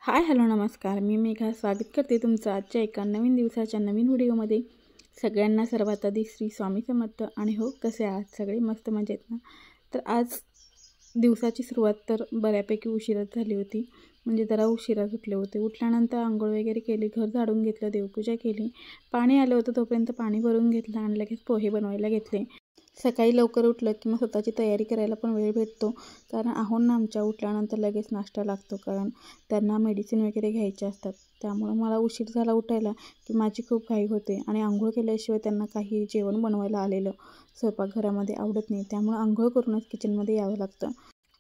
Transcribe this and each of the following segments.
Hi hello नमस्कार, मी मेघा स्वागत करते तुमचं आजच्या एका नवीन दिवसाच्या नवीन व्हिडिओमध्ये। सगळ्यांना सर्वात आधी श्री स्वामी समर्थ। आणि हो, कसे आहात सगळे? मस्त मजेत ना? तर आज दिवसाची सुरुवात तर बऱ्यापैकी उशिराच झाली होती, म्हणजे जरा उशिराच उठले होते। उठल्यानंतर आंघोळ वगैरे केली, घर झाडून घेतलं, देवपूजा केली, पाणी आलं होतं तोपर्यंत पाणी भरून घेतलं आणि लगेच पोहे बनवायला घेतले। सकाळी लवकर उठलं की मग स्वतःची तयारी करायला पण वेळ भेटतो, कारण आहोंना आमच्या उठल्यानंतर लगेच नाश्ता लागतो, कारण त्यांना मेडिसिन वगैरे घ्यायचे असतात। त्यामुळे मला उशीर झाला उठायला की माझी खूप घाई होते आणि आंघोळ केल्याशिवाय त्यांना काही जेवण बनवायला आलेलं स्वयंपाकघरामध्ये आवडत नाही, त्यामुळे आंघोळ करूनच किचनमध्ये यावं लागतं।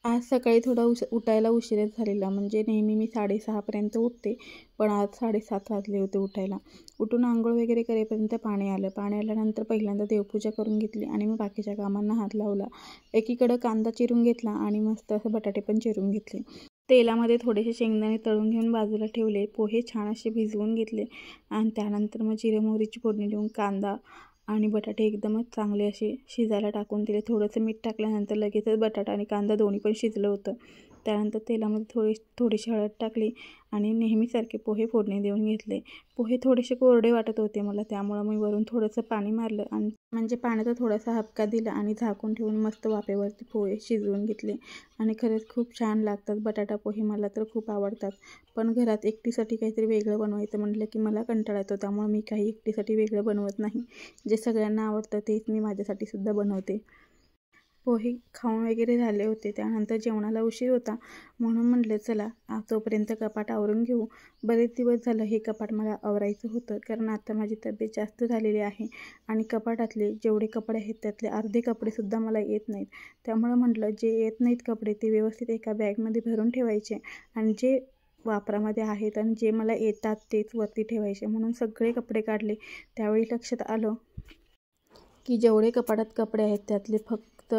आज सकाळी थोडा उठायला उशीरच झालेला, म्हणजे नेहमी मी 6:30पर्यंत उठते, पण आज 7:30 वाजले होते उठायला। उठून आंघोळ वगैरे करेपर्यंत पाणी आलं। पाणी आल्यानंतर पहिल्यांदा देवपूजा करून घेतली आणि मग बाकीच्या कामांना हात लावला। एकीकडं कांदा चिरून घेतला आणि मस्त असं बटाटे पण चिरून घेतले। तेलामध्ये थोडेसे शेंगदाणे तळून घेऊन बाजूला ठेवले। पोहे छान असे भिजवून घेतले आणि त्यानंतर मग जिरे मोहरीची फोडणी देऊन कांदा आणि बटाटे एकदमच चांगले असे शिजायला टाकून दिले। थोडंसं मीठ टाकल्यानंतर लगेचच बटाटा आणि कांदा दोन्ही पण शिजलं होतं। त्यानंतर तेलामध्ये थोडीशी हळद टाकली आणि नेहमीसारखे पोहे फोडणी देऊन घेतले। पोहे थोडेसे कोरडे वाटत होते मला, त्यामुळं मी वरून थोडंसं पाणी मारलं आणि म्हणजे पाण्याचा थोडासा हबका दिला आणि झाकून ठेवून मस्त वाफेवरती पोहे शिजवून घेतले आणि खरंच खूप छान लागतात। बटाटा पोहे मला तर खूप आवडतात, पण घरात एकटीसाठी काहीतरी वेगळं बनवायचं म्हटलं की मला कंटाळा येतो, त्यामुळे मी काही एकटीसाठी वेगळं बनवत नाही। जे सगळ्यांना आवडतं तेच मी माझ्यासाठी सुद्धा बनवते। पोहे खाऊन वगैरे झाले होते, त्यानंतर जेवणाला उशीर होता म्हणून म्हटलं चला तोपर्यंत कपाट आवरून घेऊ। बरेच दिवस झालं हे कपाट मला आवरायचं होतं, कारण आता माझी तब्येत जास्त झालेली आहे आणि कपाटातले जेवढे कपडे आहेत त्यातले अर्धे कपडेसुद्धा मला येत नाहीत। त्यामुळं म्हटलं जे येत नाहीत कपडे ते व्यवस्थित एका बॅगमध्ये भरून ठेवायचे आणि जे वापरामध्ये आहेत आणि जे मला येतात तेच वरती ठेवायचे। म्हणून सगळे कपडे काढले। त्यावेळी लक्षात आलं की जेवढे कपाटात कपडे आहेत त्यातले फक्त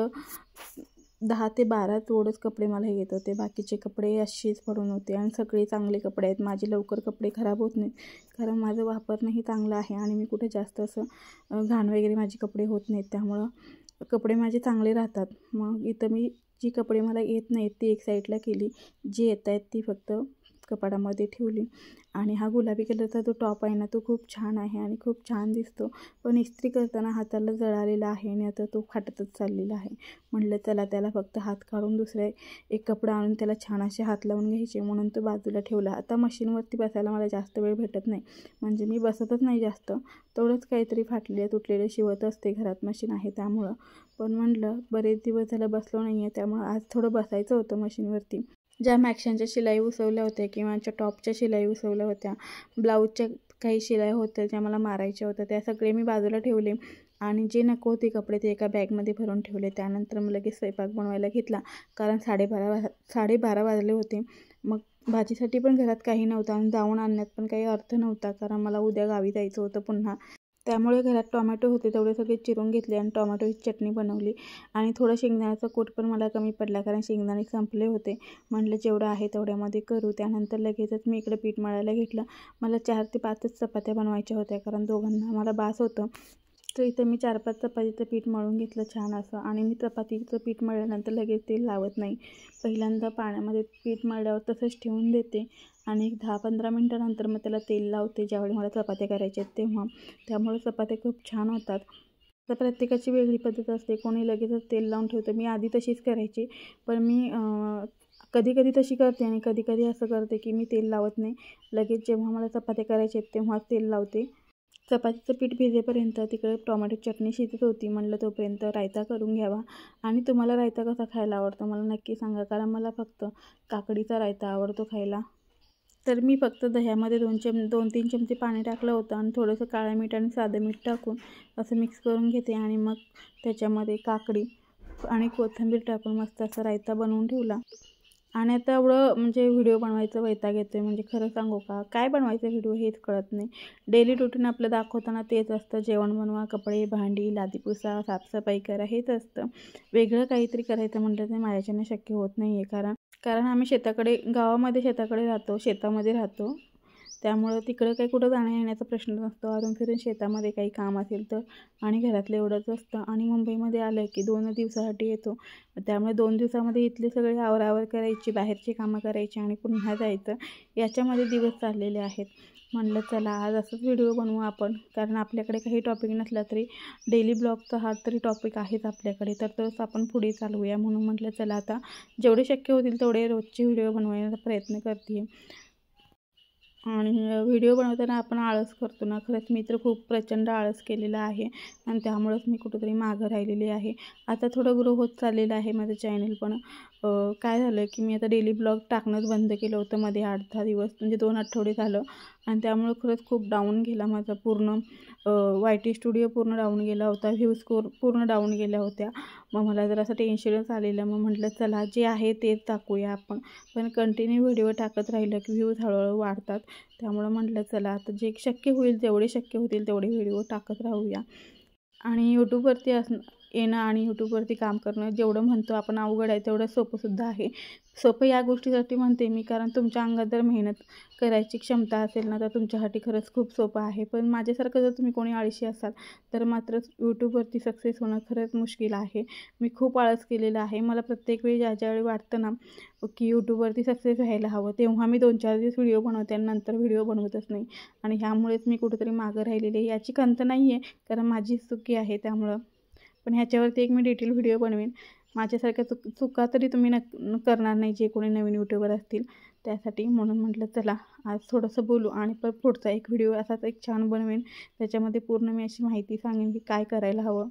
10 ते 12 तेवढेच कपडे मला येत होते, बाकीचे कपडे अशीच पडून होते। आणि सगळे चांगले कपडे आहेत, माझे लवकर कपडे खराब होत नाहीत, कारण माझं वापरणंही चांगलं आहे आणि मी कुठे जास्त असं घाण वगैरे माझे कपडे होत नाहीत, त्यामुळं कपडे माझे चांगले राहतात। मग इथं मी जी कपडे मला येत नाहीत ती एक साईडला केली, जी येत आहेत ती फक्त कपाटामध्ये ठेवली। आणि हा गुलाबी कलरचा जो टॉप आहे ना तो खूप छान आहे आणि खूप छान दिसतो, पण इस्त्री करताना हाताला जळालेला आहे आणि आता तो फाटतच चाललेला आहे। म्हटलं चला त्याला फक्त हात काढून दुसरे एक कपडा आणून त्याला छान असे हात लावून घ्यायचे, म्हणून तो बाजूला ठेवला। आता मशीनवरती बसायला मला जास्त वेळ भेटत नाही, म्हणजे मी बसतच नाही जास्त, तेवढंच काहीतरी फाटलेले तुटलेले शिवत असते, घरात मशीन आहे त्यामुळं। पण म्हटलं बरेच दिवस झालं बसलो नाही आहे, त्यामुळं आज थोडं बसायचं होतं मशीनवरती। ज्या मॅक्शांच्या शिलाई उसवल्या होत्या किंवा टॉपच्या शिलाई उसवल्या होत्या, ब्लाऊजच्या काही शिलाई होत्या ज्या मला मारायच्या होत्या, त्या सगळे मी बाजूला ठेवले आणि जे नको होते कपडे ते एका बॅगमध्ये भरून ठेवले। त्यानंतर मग लगेच स्वयंपाक बनवायला घेतला, कारण 12:30 वाजले होते। मग भाजीसाठी पण घरात काही नव्हतं आणि जाऊन आणण्यात पण काही अर्थ नव्हता, कारण मला उद्या गावी जायचं होतं पुन्हा। त्यामुळे घरात टोमॅटो होते तेवढे सगळे चिरून घेतले आणि टोमॅटोची चटणी बनवली आणि थोडं शेंगदाण्याचा कूट पण मला कमी पडला, कारण शेंगदाणे संपले होते। म्हटलं जेवढं आहे तेवढ्यामध्ये करू। त्यानंतर लगेचच मी इकडे पीठ मळायला घेतलं। मला 4 ते 5च चपात्या बनवायच्या होत्या, कारण दोघांना मला बास होतं। तर इथं मी 4-5 चपातीचं पीठ मळून घेतलं छान असं, आणि मी चपातीचं पीठ मळल्यानंतर लगेच तेल लावत नाही, पहिल्यांदा पाण्यामध्ये पीठ मळल्यावर तसंच ठेवून देते आणि 10-15 मिनटानंतर मग त्याला तेल लावते, ज्यावेळी मला चपात्या करायच्या आहेत तेव्हा। त्यामुळे चपात्या खूप छान होतात। तर प्रत्येकाची वेगळी पद्धत असते, कोणी लगेचच तेल लावून ठेवतं, मी आधी तशीच करायची, पण मी कधी कधी तशी करते आणि कधी कधी असं करते की मी तेल लावत नाही, लगेच जेव्हा मला चपात्या करायच्या आहेत तेव्हाच तेल लावते। चपातीचं पीठ भिजेपर्यंत तिकडे टोमॅटो चटणी शिजत होती, म्हटलं तोपर्यंत रायता करून घ्यावा। आणि तुम्हाला रायता कसा खायला आवडतो मला नक्की सांगा, कारण मला फक्त काकडीचा रायता आवडतो खायला। तर मी फक्त दह्यामध्ये 2-3 चमचे पाणी टाकलं होतं आणि थोडंसं काळं मीठ आणि साधं मीठ टाकून असं मिक्स करून घेते आणि मग त्याच्यामध्ये काकडी आणि कोथिंबीर टाकून मस्त असा रायता बनवून ठेवला। आणि आता एवढं म्हणजे व्हिडिओ बनवायचं वैताग येतोय, म्हणजे खरं सांगू का काय बनवायचं व्हिडिओ हेच कळत नाही। डेली रुटीन आपलं दाखवताना तेच असतं, जेवण बनवा, कपडे भांडी लादी पुसा, साफसफाई करा, हेच असतं। वेगळं काहीतरी करायचं म्हटलं तर माझ्याच्यानं शक्य होत नाही आहे, कारण आम्ही गावामध्ये शेताकडे राहतो, शेतामध्ये राहतो, त्यामुळं तिकडं काही कुठं जाण्या येण्याचा प्रश्न नसतो. अजून फिरून शेतामध्ये काही काम असेल तर आणि घरातलं एवढंच असतं. आणि मुंबईमध्ये आलं की 2 दिवसासाठी येतो, त्यामुळे 2 दिवसामध्ये इथली सगळी आवरावर करायची, बाहेरची कामं करायची आणि पुन्हा जायचं, याच्यामध्ये दिवस चाललेले आहेत. म्हणलं चला आज असंच व्हिडिओ बनवू आपण, कारण आपल्याकडे काही टॉपिक नसला तरी डेली ब्लॉगचा हा तरी टॉपिक आहेच आपल्याकडे, तर तोच आपण पुढे चालवूया. म्हणून म्हटलं चला आता जेवढे शक्य होतील तेवढे रोजचे व्हिडिओ बनवण्याचा प्रयत्न करते. आणि व्हिडिओ बनवताना आपण आळस करतो ना, खरंच मी तर खूप प्रचंड आळस केलेला आहे आणि त्यामुळंच मी कुठंतरी मागं राहिलेली आहे. आता थोडं ग्रो होत चाललेलं आहे माझं चॅनल, पण काय झालं की मी आता डेली ब्लॉग टाकणंच बंद केलं होतं मध्ये 8-10 दिवस, म्हणजे 2 आठवडे झालं. आणि त्यामुळं खरंच खूप डाऊन गेला माझा पूर्ण YT स्टुडिओ पूर्ण डाऊन गेला होता, व्ह्यू स्कोर पूर्ण डाऊन गेल्या होत्या. मग मला जरा असं टेन्शनच आलेलं. मग म्हटलं चला जे आहे तेच टाकूया आपण, पण कंटिन्यू व्हिडिओ टाकत राहिलं की व्ह्यूज हळूहळू वाढतात. त्यामुळं म्हटलं चला आता जे शक्य होईल, जेवढे शक्य होतील तेवढे व्हिडिओ टाकत राहूया. आणि यूट्यूबवरती येणं आणि यूट्यूबवरती काम करणं जेवढं म्हणतो आपण अवघड आहे, तेवढं सोपंसुद्धा आहे. सोपं या गोष्टीसाठी म्हणते मी, कारण तुमच्या अंगात जर मेहनत करायची क्षमता असेल ना, तर तुमच्यासाठी खरंच खूप सोपं आहे. पण माझ्यासारखं जर तुम्ही कोणी आळशी असाल तर मात्र यूट्यूबवरती सक्सेस होणं खरंच मुश्किल आहे. मी खूप आळस केलेला आहे. मला प्रत्येक वेळी ज्यावेळी वाटतं ना की यूट्यूबवरती सक्सेस व्हायला हवं, तेव्हा मी 2-4 दिवस व्हिडिओ बनवते आणि नंतर व्हिडिओ बनवतच नाही. आणि ह्यामुळेच मी कुठेतरी मागं राहिलेली आहे. याची खंत नाही आहे, कारण माझीच चुकी आहे त्यामुळं. पण ह्याच्यावरती एक मी डिटेल व्हिडिओ बनवेन. माझ्यासारख्या चुका तरी तुम्ही करणार नाही, जे कोणी नवीन यूट्यूबर असतील त्यासाठी. म्हणून म्हटलं चला आज थोडंसं बोलू आणि पुढचा एक व्हिडिओ असाच एक छान बनवेन, त्याच्यामध्ये पूर्ण मी अशी माहिती सांगेन की काय करायला हवं.